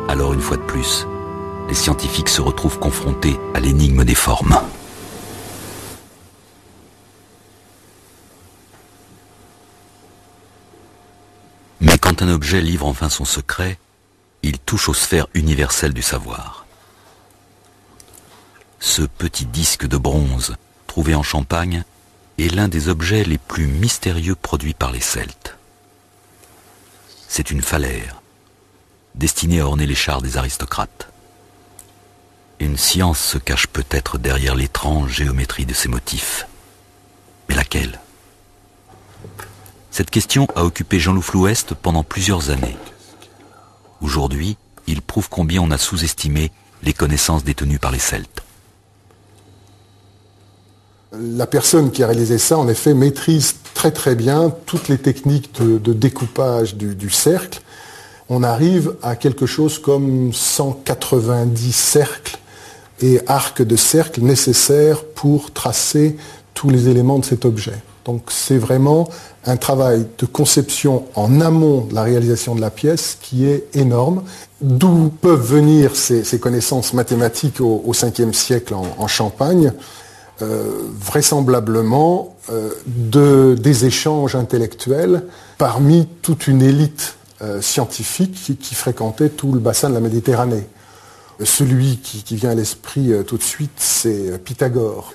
Alors une fois de plus, les scientifiques se retrouvent confrontés à l'énigme des formes. Mais quand un objet livre enfin son secret, il touche aux sphères universelles du savoir. Ce petit disque de bronze, trouvé en Champagne, est l'un des objets les plus mystérieux produits par les Celtes. C'est une phalaire, destinée à orner les chars des aristocrates. Une science se cache peut-être derrière l'étrange géométrie de ces motifs. Mais laquelle ? Cette question a occupé Jean-Loup Flouest pendant plusieurs années. Aujourd'hui, il prouve combien on a sous-estimé les connaissances détenues par les Celtes. La personne qui a réalisé ça, en effet, maîtrise très très bien toutes les techniques de découpage du cercle. On arrive à quelque chose comme 190 cercles et arcs de cercle nécessaires pour tracer tous les éléments de cet objet. Donc c'est vraiment un travail de conception en amont de la réalisation de la pièce qui est énorme. D'où peuvent venir ces connaissances mathématiques au 5e siècle en Champagne ? Vraisemblablement des échanges intellectuels parmi toute une élite scientifique qui fréquentait tout le bassin de la Méditerranée. Celui qui vient à l'esprit tout de suite, c'est Pythagore.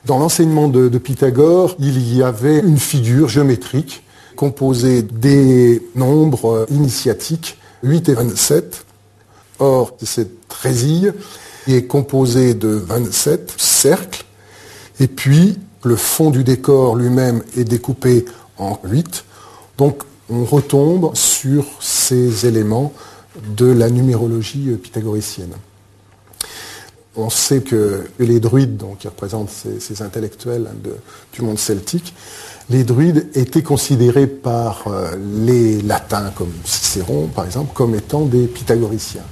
Dans l'enseignement de Pythagore, il y avait une figure géométrique composée des nombres initiatiques 8 et 27. Or, cette résille est composée de 27 cercles. Et puis, le fond du décor lui-même est découpé en 8. Donc, on retombe sur ces éléments de la numérologie pythagoricienne. On sait que les druides, donc, qui représentent ces intellectuels du monde celtique, les druides étaient considérés par les latins, comme Cicéron, par exemple, comme étant des pythagoriciens.